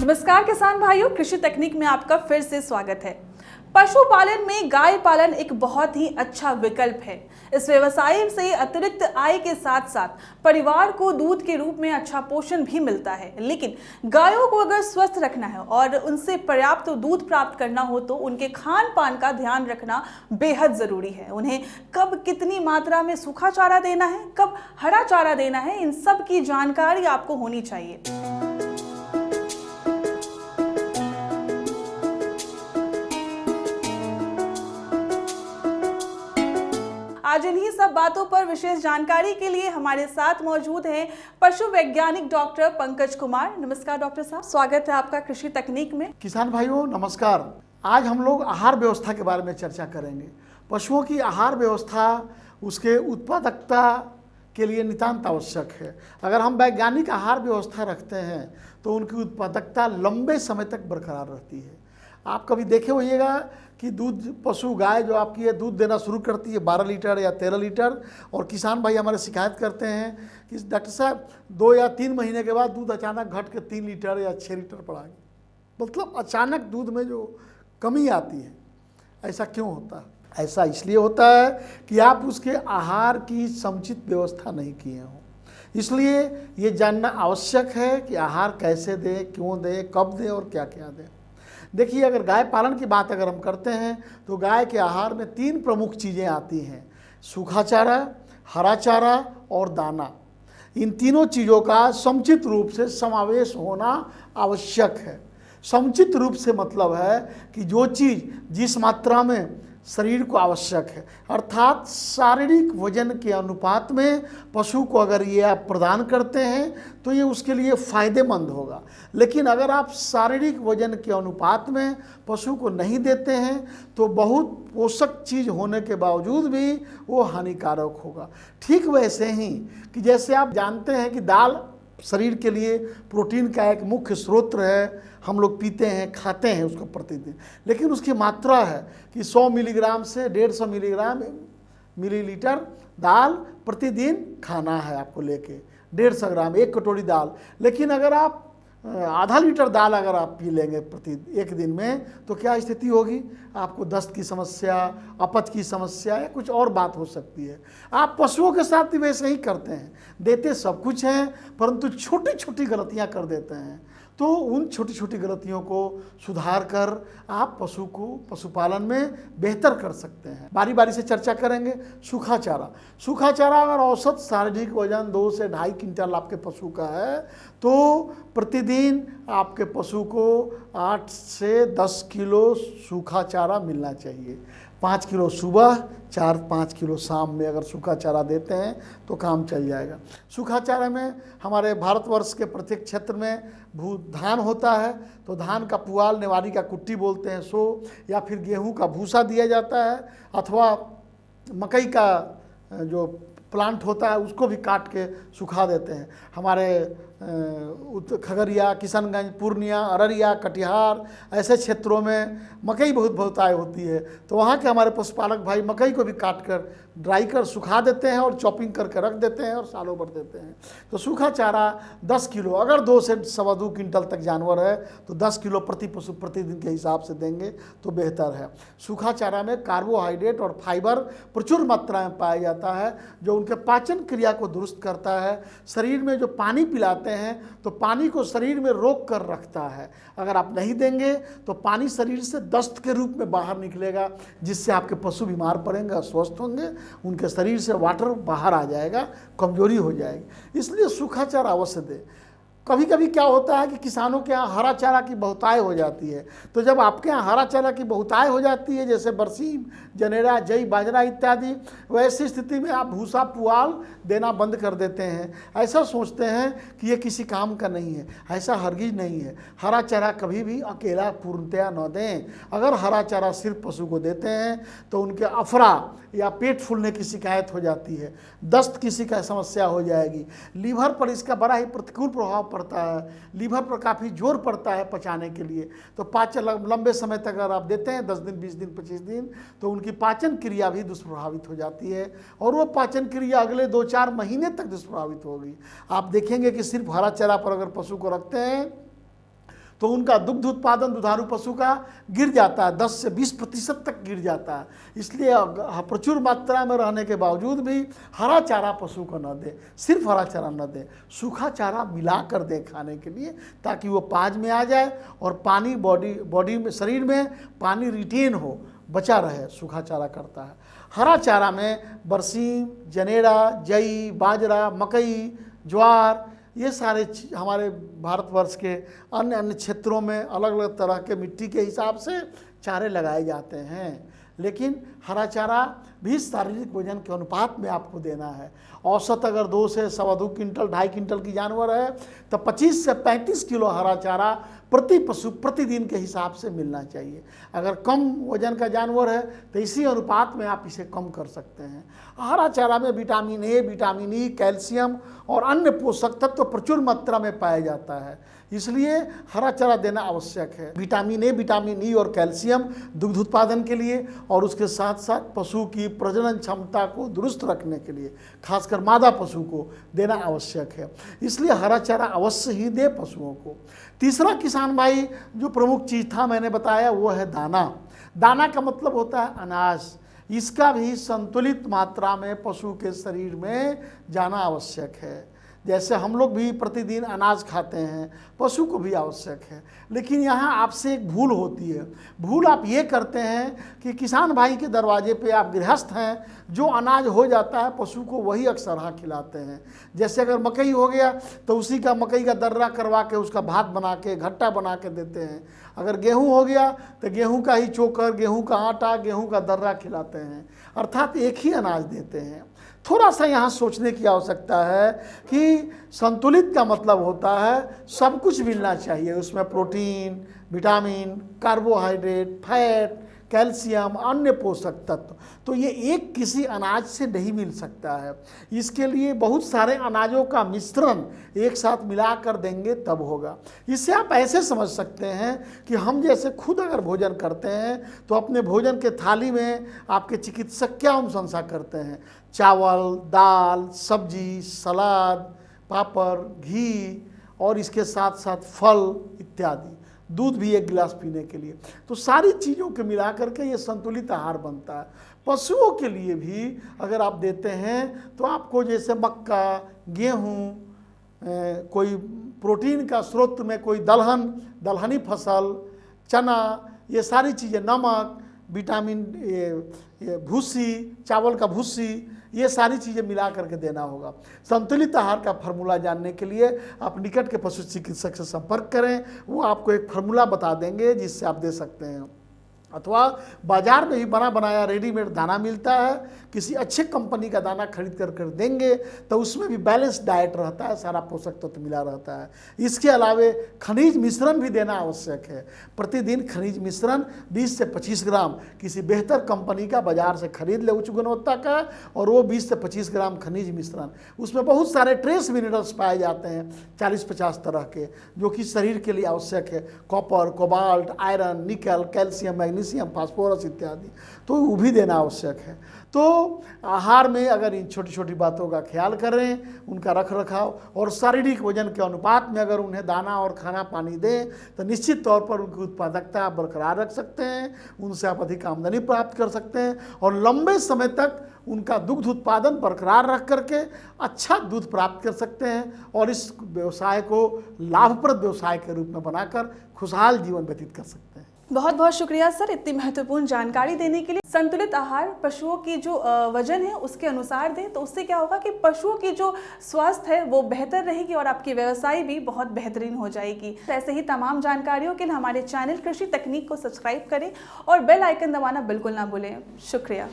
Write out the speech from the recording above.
नमस्कार किसान भाइयों, कृषि तकनीक में आपका फिर से स्वागत है। पशुपालन में गाय पालन एक बहुत ही अच्छा विकल्प है। इस व्यवसाय से अतिरिक्त आय के साथ साथ परिवार को दूध के रूप में अच्छा पोषण भी मिलता है। लेकिन गायों को अगर स्वस्थ रखना है और उनसे पर्याप्त दूध प्राप्त करना हो तो उनके खान पान का ध्यान रखना बेहद जरूरी है। उन्हें कब कितनी मात्रा में सूखा चारा देना है, कब हरा चारा देना है, इन सब की जानकारी आपको होनी चाहिए। आज इन्हीं सब बातों पर विशेष जानकारी के लिए हमारे साथ मौजूद हैं पशु वैज्ञानिक डॉक्टर पंकज कुमार। नमस्कार डॉक्टर साहब, स्वागत है आपका कृषि तकनीक में। किसान भाइयों नमस्कार। आज हम लोग आहार व्यवस्था के बारे में चर्चा करेंगे। पशुओं की आहार व्यवस्था उसके उत्पादकता के लिए नितांत आवश्यक है। अगर हम वैज्ञानिक आहार व्यवस्था रखते हैं तो उनकी उत्पादकता लंबे समय तक बरकरार रहती है। आप कभी देखे होइएगा कि दूध पशु गाय जो आपकी है दूध देना शुरू करती है 12 लीटर या 13 लीटर, और किसान भाई हमारे शिकायत करते हैं कि डॉक्टर साहब 2 या 3 महीने के बाद दूध अचानक घट के 3 लीटर या 6 लीटर पड़ा है। मतलब अचानक दूध में जो कमी आती है, ऐसा क्यों होता है? ऐसा इसलिए होता है कि आप उसके आहार की समुचित व्यवस्था नहीं किए हों। इसलिए ये जानना आवश्यक है कि आहार कैसे दें, क्यों दें, कब दें और क्या क्या दें। देखिए, अगर गाय पालन की बात अगर हम करते हैं तो गाय के आहार में 3 प्रमुख चीज़ें आती हैं: सूखा चारा, हरा चारा और दाना। इन तीनों चीज़ों का समुचित रूप से समावेश होना आवश्यक है। समुचित रूप से मतलब है कि जो चीज़ जिस मात्रा में शरीर को आवश्यक है, अर्थात शारीरिक वजन के अनुपात में पशु को अगर ये आप प्रदान करते हैं तो ये उसके लिए फ़ायदेमंद होगा। लेकिन अगर आप शारीरिक वजन के अनुपात में पशु को नहीं देते हैं तो बहुत पोषक चीज़ होने के बावजूद भी वो हानिकारक होगा। ठीक वैसे ही कि जैसे आप जानते हैं कि दाल शरीर के लिए प्रोटीन का एक मुख्य स्रोत है, हम लोग पीते हैं, खाते हैं उसको प्रतिदिन, लेकिन उसकी मात्रा है कि 100 मिलीग्राम से 150 मिलीलीटर दाल प्रतिदिन खाना है आपको लेके, 150 ग्राम 1 कटोरी दाल। लेकिन अगर आप आधा लीटर दाल अगर आप पी लेंगे प्रति एक दिन में तो क्या स्थिति होगी? आपको दस्त की समस्या, अपच की समस्या या कुछ और बात हो सकती है। आप पशुओं के साथ भी वैसे ही करते हैं, देते सब कुछ हैं परंतु छोटी छोटी गलतियां कर देते हैं। तो उन छोटी छोटी गलतियों को सुधार कर आप पशु को पशुपालन में बेहतर कर सकते हैं। बारी बारी से चर्चा करेंगे। सूखा चारा। सूखा चारा अगर औसत शारीरिक वजन 2 से 2.5 क्विंटल आपके पशु का है तो प्रतिदिन आपके पशु को 8 से 10 किलो सूखा चारा मिलना चाहिए। 5 किलो सुबह, 4-5 किलो शाम में अगर सूखा चारा देते हैं तो काम चल जाएगा। सूखा चारा में हमारे भारतवर्ष के प्रत्येक क्षेत्र में धान होता है तो धान का पुआल, नेवारी का कुट्टी बोलते हैं सो, या फिर गेहूं का भूसा दिया जाता है, अथवा मकई का जो प्लांट होता है उसको भी काट के सुखा देते हैं। हमारे खगड़िया, किशनगंज, पूर्णिया, अररिया, कटिहार ऐसे क्षेत्रों में मकई बहुत आय होती है तो वहाँ के हमारे पशुपालक भाई मकई को भी काट कर ड्राई कर सुखा देते हैं और चॉपिंग करके रख देते हैं और सालों भर देते हैं। तो सूखा चारा 10 किलो, अगर 2 से 2.25 क्विंटल तक जानवर है तो 10 किलो प्रति पशु प्रतिदिन के हिसाब से देंगे तो बेहतर है। सूखा चारा में कार्बोहाइड्रेट और फाइबर प्रचुर मात्रा में पाया जाता है जो उनके पाचन क्रिया को दुरुस्त करता है। शरीर में जो पानी पिलाते हैं तो पानी को शरीर में रोक कर रखता है। अगर आप नहीं देंगे तो पानी शरीर से दस्त के रूप में बाहर निकलेगा जिससे आपके पशु बीमार पड़ेंगे, अस्वस्थ होंगे, उनके शरीर से वाटर बाहर आ जाएगा, कमजोरी हो जाएगी। इसलिए सूखा चारा अवश्य दें। कभी कभी क्या होता है कि किसानों के यहाँ हरा चारा की बहुतायत हो जाती है, तो जब आपके यहाँ हरा चारा की बहुतायत हो जाती है जैसे बरसीम, जनेरा, जई, बाजरा इत्यादि, वैसी स्थिति में आप भूसा पुआल देना बंद कर देते हैं। ऐसा सोचते हैं कि ये किसी काम का नहीं है, ऐसा हरगिज नहीं है। हरा चारा कभी भी अकेला पूर्णतया न दें। अगर हरा चारा सिर्फ पशु को देते हैं तो उनके अफरा या पेट फूलने की शिकायत हो जाती है, दस्त किसी का समस्या हो जाएगी, लीवर पर इसका बड़ा ही प्रतिकूल प्रभाव पड़ता है, लीवर पर काफ़ी जोर पड़ता है पचाने के लिए। तो पाचन लंबे समय तक अगर आप देते हैं 10 दिन, 20 दिन, 25 दिन, तो उनकी पाचन क्रिया भी दुष्प्रभावित हो जाती है और वो पाचन क्रिया अगले 2-4 महीने तक दुष्प्रभावित होगी। आप देखेंगे कि सिर्फ हरा चारा पर अगर पशु को रखते हैं तो उनका दुग्ध उत्पादन दुधारू पशु का गिर जाता है, 10 से 20% तक गिर जाता है। इसलिए प्रचुर मात्रा में रहने के बावजूद भी हरा चारा पशु को न दे, सिर्फ हरा चारा न दे, सूखा चारा मिला कर दे खाने के लिए, ताकि वो पाज में आ जाए और पानी बॉडी में, शरीर में पानी रिटेन हो, बचा रहे, सूखा चारा करता है। हरा चारा में बरसीम, जनेरा, जई, बाजरा, मकई, ज्वार, ये सारे हमारे भारतवर्ष के अन्य अन्य क्षेत्रों में अलग अलग तरह के मिट्टी के हिसाब से चारे लगाए जाते हैं। लेकिन हरा चारा भी शारीरिक वजन के अनुपात में आपको देना है। औसत अगर 2 से 2.25 क्विंटल, 2.5 क्विंटल की जानवर है तो 25 से 35 किलो हरा चारा प्रति पशु प्रतिदिन के हिसाब से मिलना चाहिए। अगर कम वजन का जानवर है तो इसी अनुपात में आप इसे कम कर सकते हैं। हरा चारा में vitamin A, vitamin E, calcium और अन्य पोषक तत्व प्रचुर मात्रा में पाया जाता है, इसलिए हरा चारा देना आवश्यक है। विटामिन ए, विटामिन ई और कैल्शियम दुग्ध उत्पादन के लिए और उसके साथ साथ पशु की प्रजनन क्षमता को दुरुस्त रखने के लिए, खासकर मादा पशु को देना आवश्यक है। इसलिए हरा चारा अवश्य ही दे पशुओं को। तीसरा किसान भाई जो प्रमुख चीज़ था मैंने बताया वो है दाना। दाना का मतलब होता है अनाज। इसका भी संतुलित मात्रा में पशु के शरीर में जाना आवश्यक है। जैसे हम लोग भी प्रतिदिन अनाज खाते हैं, पशु को भी आवश्यक है। लेकिन यहाँ आपसे एक भूल होती है। भूल आप ये करते हैं कि किसान भाई के दरवाजे पे आप गृहस्थ हैं, जो अनाज हो जाता है पशु को वही अक्सर हाँ खिलाते हैं। जैसे अगर मकई हो गया तो उसी का मकई का दर्रा करवा के उसका भात बना के, घट्टा बना के देते हैं। अगर गेहूँ हो गया तो गेहूँ का ही चोकर, गेहूँ का आटा, गेहूँ का दर्रा खिलाते हैं, अर्थात एक ही अनाज देते हैं। थोड़ा सा यहाँ सोचने की आवश्यकता है कि संतुलित का मतलब होता है सब कुछ मिलना चाहिए। उसमें protein, vitamin, carbohydrate, fat, calcium, अन्य पोषक तत्व। तो ये एक किसी अनाज से नहीं मिल सकता है। इसके लिए बहुत सारे अनाजों का मिश्रण एक साथ मिलाकर देंगे तब होगा। इससे आप ऐसे समझ सकते हैं कि हम जैसे खुद अगर भोजन करते हैं तो अपने भोजन के थाली में आपके चिकित्सक क्या अनुशंसा करते हैं? चावल, दाल, सब्जी, सलाद, पापड़, घी और इसके साथ साथ फल इत्यादि, दूध भी 1 गिलास पीने के लिए। तो सारी चीज़ों के मिला करके ये संतुलित आहार बनता है। पशुओं के लिए भी अगर आप देते हैं तो आपको जैसे मक्का, गेहूँ, कोई प्रोटीन का स्रोत में कोई दलहनी फसल, चना, ये सारी चीज़ें, नमक, विटामिन, ये भूसी, चावल का भूसी, ये सारी चीज़ें मिला करके देना होगा। संतुलित आहार का फार्मूला जानने के लिए आप निकट के पशु चिकित्सक से संपर्क करें, वो आपको एक फार्मूला बता देंगे जिससे आप दे सकते हैं। अथवा बाजार में भी बना बनाया रेडीमेड दाना मिलता है, किसी अच्छे कंपनी का दाना खरीद कर देंगे तो उसमें भी बैलेंस डाइट रहता है, सारा पोषक तत्व मिला रहता है। इसके अलावे खनिज मिश्रण भी देना आवश्यक है। प्रतिदिन खनिज मिश्रण 20 से 25 ग्राम किसी बेहतर कंपनी का बाजार से खरीद ले, उच्च गुणवत्ता का, और वो 20 से 25 ग्राम खनिज मिश्रण, उसमें बहुत सारे ट्रेस मिनरल्स पाए जाते हैं 40-50 तरह के, जो कि शरीर के लिए आवश्यक है। कॉपर, कोबाल्ट, आयरन, निकल, कैल्शियम, मैग्नीशियम, फास्फोरस इत्यादि, तो वो भी देना आवश्यक है। तो आहार में अगर इन छोटी छोटी बातों का ख्याल करें, उनका रख रखाव और शारीरिक वजन के अनुपात में अगर उन्हें दाना और खाना पानी दें तो निश्चित तौर पर उनकी उत्पादकता आप बरकरार रख सकते हैं, उनसे आप अधिक आमदनी प्राप्त कर सकते हैं और लंबे समय तक उनका दुग्ध उत्पादन बरकरार रख करके अच्छा दूध प्राप्त कर सकते हैं और इस व्यवसाय को लाभप्रद व्यवसाय के रूप में बनाकर खुशहाल जीवन व्यतीत कर सकते हैं। बहुत बहुत शुक्रिया सर इतनी महत्वपूर्ण जानकारी देने के लिए। संतुलित आहार पशुओं की जो वजन है उसके अनुसार दें तो उससे क्या होगा कि पशुओं की जो स्वास्थ्य है वो बेहतर रहेगी और आपकी व्यवसाय भी बहुत बेहतरीन हो जाएगी। ऐसे ही तमाम जानकारियों के लिए हमारे चैनल कृषि तकनीक को सब्सक्राइब करें और बेल आइकन दबाना बिल्कुल ना भूलें। शुक्रिया।